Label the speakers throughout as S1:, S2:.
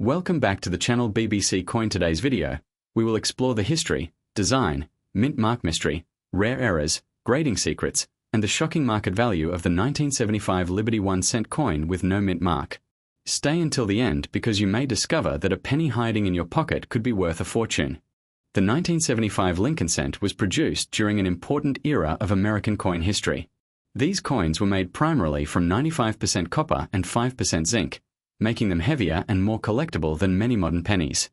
S1: Welcome back to the channel BBC Coin. Today's video, we will explore the history, design, mint mark mystery, rare errors, grading secrets, and the shocking market value of the 1975 Liberty 1-cent coin with no mint mark. Stay until the end because you may discover that a penny hiding in your pocket could be worth a fortune. The 1975 Lincoln cent was produced during an important era of American coin history. These coins were made primarily from 95% copper and 5% zinc, making them heavier and more collectible than many modern pennies.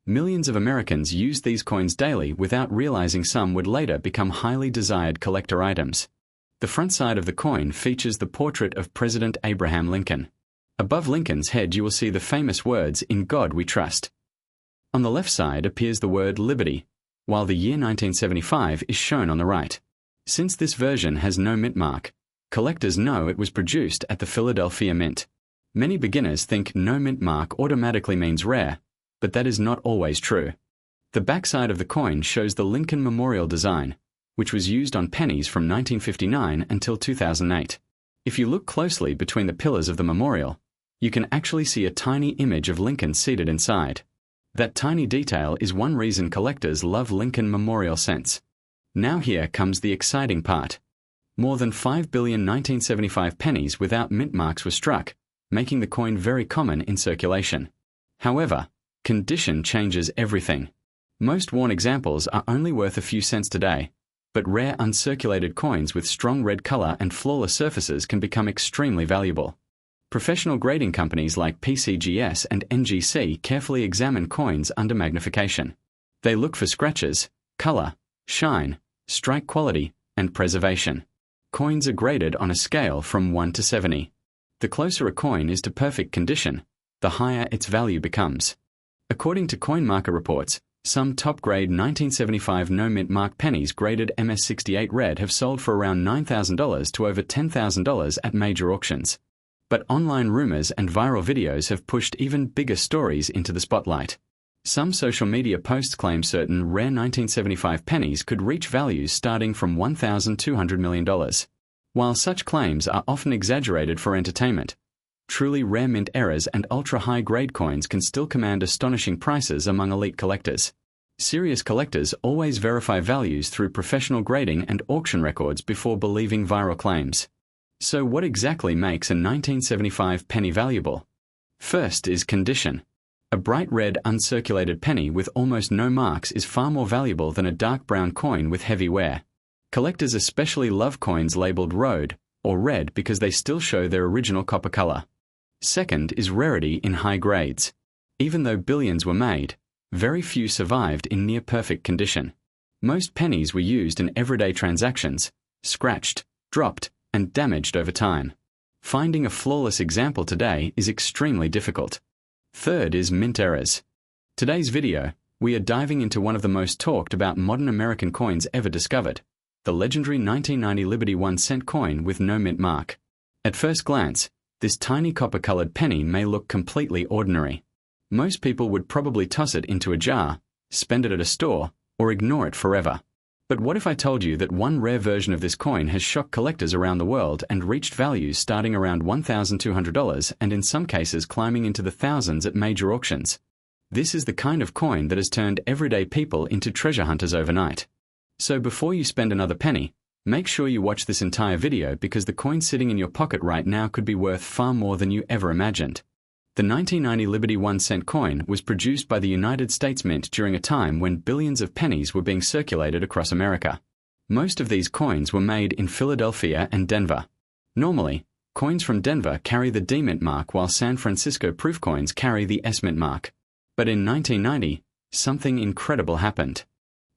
S1: Millions of Americans used these coins daily without realizing some would later become highly desired collector items. The front side of the coin features the portrait of President Abraham Lincoln. Above Lincoln's head you will see the famous words, "In God we trust." On the left side appears the word Liberty, while the year 1975 is shown on the right. Since this version has no mint mark, collectors know it was produced at the Philadelphia Mint. Many beginners think no mint mark automatically means rare, but that is not always true. The backside of the coin shows the Lincoln Memorial design, which was used on pennies from 1959 until 2008. If you look closely between the pillars of the memorial, you can actually see a tiny image of Lincoln seated inside. That tiny detail is one reason collectors love Lincoln Memorial cents. Now here comes the exciting part. More than 5 billion 1975 pennies without mint marks were struck, making the coin very common in circulation. However, condition changes everything. Most worn examples are only worth a few cents today, but rare uncirculated coins with strong red color and flawless surfaces can become extremely valuable. Professional grading companies like PCGS and NGC carefully examine coins under magnification. They look for scratches, color, shine, strike quality, and preservation. Coins are graded on a scale from 1 to 70. The closer a coin is to perfect condition, the higher its value becomes. According to coin market reports, some top-grade 1975 no-mint mark pennies graded MS68 red have sold for around $9,000 to over $10,000 at major auctions. But online rumors and viral videos have pushed even bigger stories into the spotlight. Some social media posts claim certain rare 1975 pennies could reach values starting from $1,200 million. While such claims are often exaggerated for entertainment, truly rare mint errors and ultra-high-grade coins can still command astonishing prices among elite collectors. Serious collectors always verify values through professional grading and auction records before believing viral claims. So what exactly makes a 1975 penny valuable? First is condition. A bright red uncirculated penny with almost no marks is far more valuable than a dark brown coin with heavy wear. Collectors especially love coins labeled rhode or red because they still show their original copper color. Second is rarity in high grades. Even though billions were made, very few survived in near-perfect condition. Most pennies were used in everyday transactions, scratched, dropped, and damaged over time. Finding a flawless example today is extremely difficult. Third is mint errors. Today's video, we are diving into one of the most talked about modern American coins ever discovered, the legendary 1990 Liberty 1-cent coin with no mint mark. At first glance, this tiny copper-colored penny may look completely ordinary. Most people would probably toss it into a jar, spend it at a store, or ignore it forever. But what if I told you that one rare version of this coin has shocked collectors around the world and reached values starting around $1,200 and in some cases climbing into the thousands at major auctions? This is the kind of coin that has turned everyday people into treasure hunters overnight. So before you spend another penny, make sure you watch this entire video because the coin sitting in your pocket right now could be worth far more than you ever imagined. The 1990 Liberty 1-cent coin was produced by the United States Mint during a time when billions of pennies were being circulated across America. Most of these coins were made in Philadelphia and Denver. Normally, coins from Denver carry the D mint mark while San Francisco proof coins carry the S mint mark. But in 1990, something incredible happened.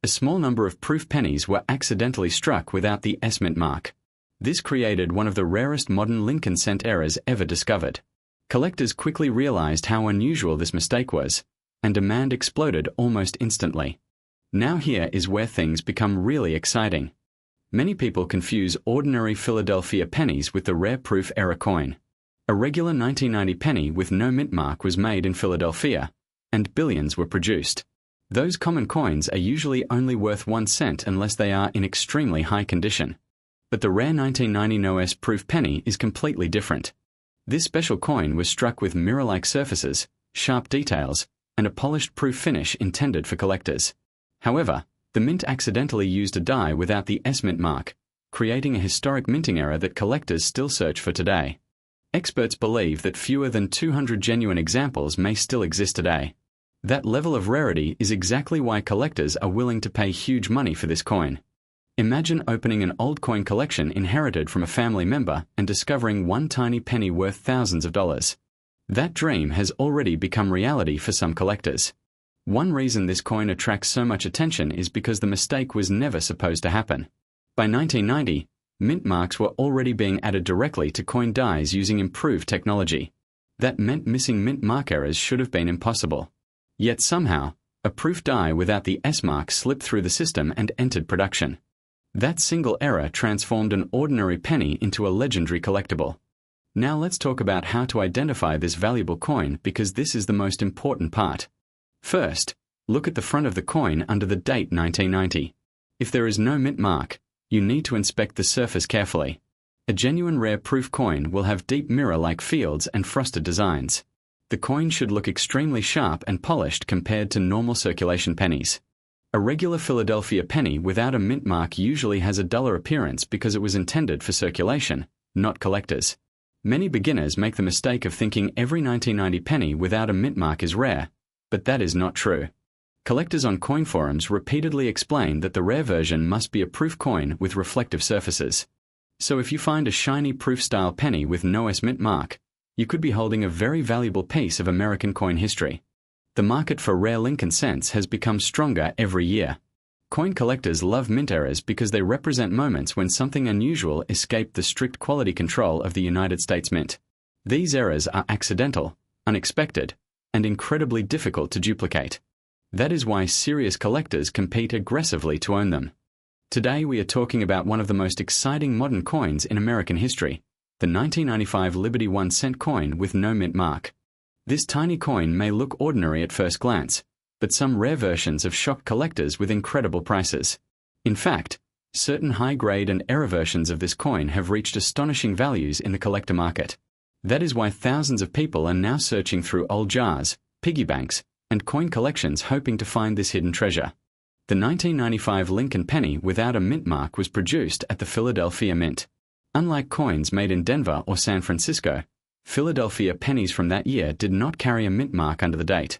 S1: A small number of proof pennies were accidentally struck without the S mint mark. This created one of the rarest modern Lincoln cent errors ever discovered. Collectors quickly realized how unusual this mistake was, and demand exploded almost instantly. Now here is where things become really exciting. Many people confuse ordinary Philadelphia pennies with the rare proof error coin. A regular 1990 penny with no mint mark was made in Philadelphia, and billions were produced. Those common coins are usually only worth 1 cent unless they are in extremely high condition. But the rare 1990 no-S proof penny is completely different. This special coin was struck with mirror-like surfaces, sharp details, and a polished proof finish intended for collectors. However, the mint accidentally used a die without the S mint mark, creating a historic minting error that collectors still search for today. Experts believe that fewer than 200 genuine examples may still exist today. That level of rarity is exactly why collectors are willing to pay huge money for this coin. Imagine opening an old coin collection inherited from a family member and discovering one tiny penny worth thousands of dollars. That dream has already become reality for some collectors. One reason this coin attracts so much attention is because the mistake was never supposed to happen. By 1990, mint marks were already being added directly to coin dies using improved technology. That meant missing mint mark errors should have been impossible. Yet somehow, a proof die without the S mark slipped through the system and entered production. That single error transformed an ordinary penny into a legendary collectible. Now let's talk about how to identify this valuable coin, because this is the most important part. First, look at the front of the coin under the date 1990. If there is no mint mark, you need to inspect the surface carefully. A genuine rare proof coin will have deep mirror-like fields and frosted designs. The coin should look extremely sharp and polished compared to normal circulation pennies. A regular Philadelphia penny without a mint mark usually has a duller appearance because it was intended for circulation, not collectors. Many beginners make the mistake of thinking every 1990 penny without a mint mark is rare, but that is not true. Collectors on coin forums repeatedly explain that the rare version must be a proof coin with reflective surfaces. So if you find a shiny proof-style penny with no S mint mark, you could be holding a very valuable piece of American coin history. The market for rare Lincoln cents has become stronger every year. Coin collectors love mint errors because they represent moments when something unusual escaped the strict quality control of the United States Mint. These errors are accidental, unexpected, and incredibly difficult to duplicate. That is why serious collectors compete aggressively to own them. Today we are talking about one of the most exciting modern coins in American history, the 1995 Liberty 1 cent coin with no mint mark. This tiny coin may look ordinary at first glance, but some rare versions have shocked collectors with incredible prices. In fact, certain high-grade and error versions of this coin have reached astonishing values in the collector market. That is why thousands of people are now searching through old jars, piggy banks, and coin collections hoping to find this hidden treasure. The 1995 Lincoln penny without a mint mark was produced at the Philadelphia Mint. Unlike coins made in Denver or San Francisco, Philadelphia pennies from that year did not carry a mint mark under the date.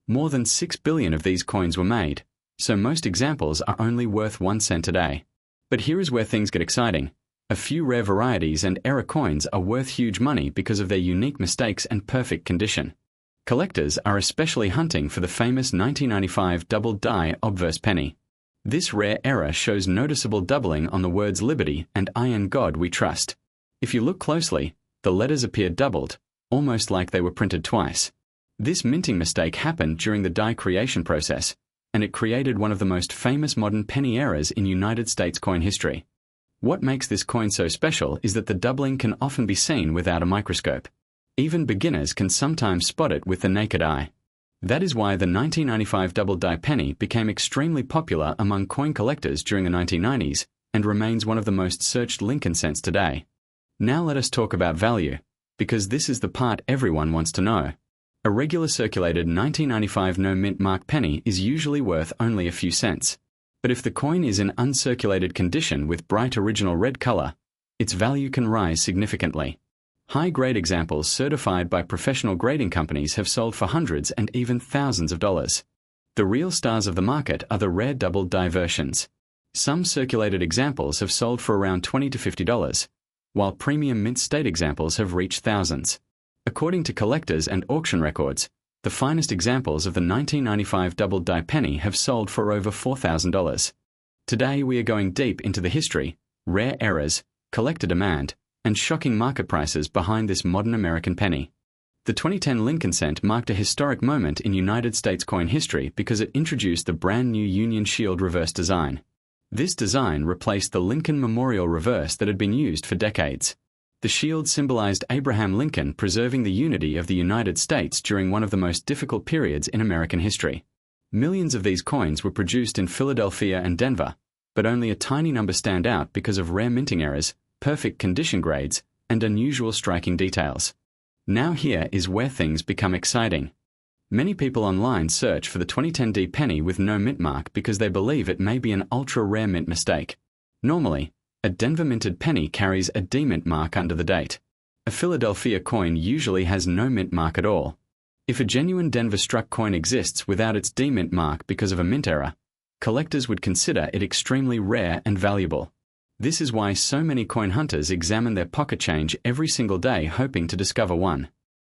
S1: More than 6 billion of these coins were made, so most examples are only worth 1 cent today. But here is where things get exciting. A few rare varieties and error coins are worth huge money because of their unique mistakes and perfect condition. Collectors are especially hunting for the famous 1995 double die obverse penny. This rare error shows noticeable doubling on the words Liberty and I in God We Trust. If you look closely, the letters appear doubled, almost like they were printed twice. This minting mistake happened during the die creation process, and it created one of the most famous modern penny errors in United States coin history. What makes this coin so special is that the doubling can often be seen without a microscope. Even beginners can sometimes spot it with the naked eye. That is why the 1995 double die penny became extremely popular among coin collectors during the 1990s and remains one of the most searched Lincoln cents today. Now let us talk about value, because this is the part everyone wants to know. A regular circulated 1995 no mint mark penny is usually worth only a few cents. But if the coin is in uncirculated condition with bright original red color, its value can rise significantly. High-grade examples certified by professional grading companies have sold for hundreds and even thousands of dollars. The real stars of the market are the rare double die versions. Some circulated examples have sold for around $20 to $50, while premium mint state examples have reached thousands. According to collectors and auction records, the finest examples of the 1995 double die penny have sold for over $4,000. Today we are going deep into the history, rare errors, collector demand, and shocking market prices behind this modern American penny. The 2010 Lincoln cent marked a historic moment in United States coin history because it introduced the brand new Union Shield reverse design. This design replaced the Lincoln Memorial reverse that had been used for decades. The shield symbolized Abraham Lincoln preserving the unity of the United States during one of the most difficult periods in American history. Millions of these coins were produced in Philadelphia and Denver, but only a tiny number stand out because of rare minting errors, perfect condition grades, and unusual striking details. Now here is where things become exciting. Many people online search for the 2010D penny with no mint mark because they believe it may be an ultra-rare mint mistake. Normally, a Denver minted penny carries a D mint mark under the date. A Philadelphia coin usually has no mint mark at all. If a genuine Denver struck coin exists without its D mint mark because of a mint error, collectors would consider it extremely rare and valuable. This is why so many coin hunters examine their pocket change every single day hoping to discover one.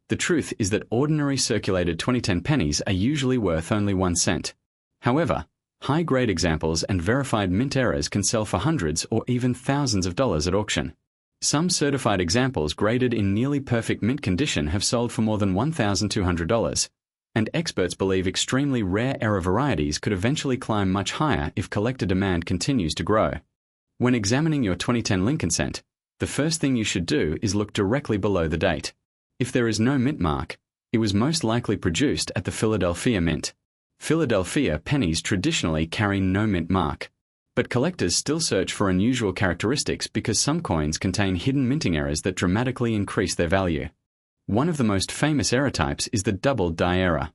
S1: The truth is that ordinary circulated 2010 pennies are usually worth only 1 cent. However, high-grade examples and verified mint errors can sell for hundreds or even thousands of dollars at auction. Some certified examples graded in nearly perfect mint condition have sold for more than $1,200, and experts believe extremely rare error varieties could eventually climb much higher if collector demand continues to grow. When examining your 2010 Lincoln cent, the first thing you should do is look directly below the date. If there is no mint mark, it was most likely produced at the Philadelphia Mint. Philadelphia pennies traditionally carry no mint mark, but collectors still search for unusual characteristics because some coins contain hidden minting errors that dramatically increase their value. One of the most famous error types is the doubled die error.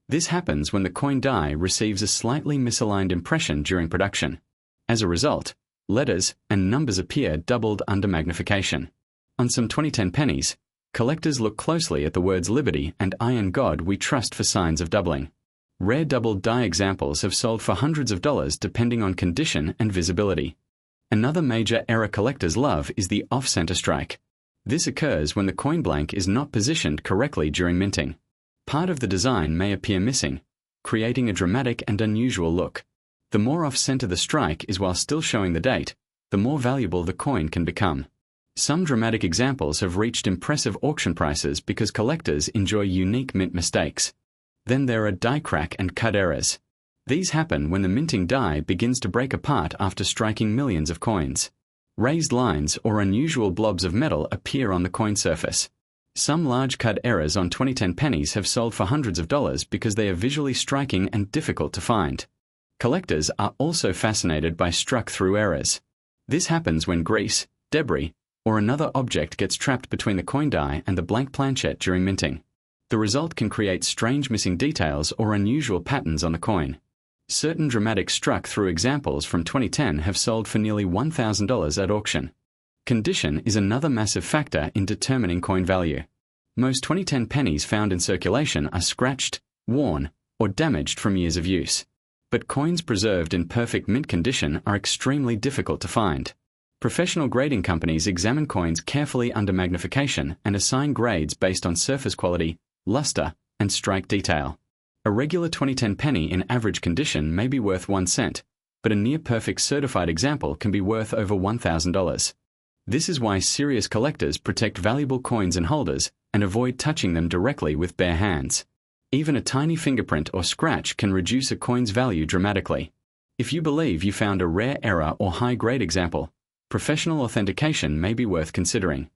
S1: This happens when the coin die receives a slightly misaligned impression during production. As a result, letters and numbers appear doubled under magnification. On some 2010 pennies, collectors look closely at the words Liberty and I in God We Trust for signs of doubling. Rare doubled die examples have sold for hundreds of dollars depending on condition and visibility. Another major error collectors love is the off-center strike. This occurs when the coin blank is not positioned correctly during minting. Part of the design may appear missing, creating a dramatic and unusual look. The more off-center the strike is while still showing the date, the more valuable the coin can become. Some dramatic examples have reached impressive auction prices because collectors enjoy unique mint mistakes. Then there are die crack and cut errors. These happen when the minting die begins to break apart after striking millions of coins. Raised lines or unusual blobs of metal appear on the coin surface. Some large cut errors on 2010 pennies have sold for hundreds of dollars because they are visually striking and difficult to find. Collectors are also fascinated by struck-through errors. This happens when grease, debris, or another object gets trapped between the coin die and the blank planchette during minting. The result can create strange missing details or unusual patterns on the coin. Certain dramatic struck-through examples from 2010 have sold for nearly $1,000 at auction. Condition is another massive factor in determining coin value. Most 2010 pennies found in circulation are scratched, worn, or damaged from years of use. But coins preserved in perfect mint condition are extremely difficult to find. Professional grading companies examine coins carefully under magnification and assign grades based on surface quality, luster, and strike detail. A regular 2010 penny in average condition may be worth 1 cent, but a near-perfect certified example can be worth over $1,000. This is why serious collectors protect valuable coins and holders and avoid touching them directly with bare hands. Even a tiny fingerprint or scratch can reduce a coin's value dramatically. If you believe you found a rare error or high-grade example, professional authentication may be worth considering.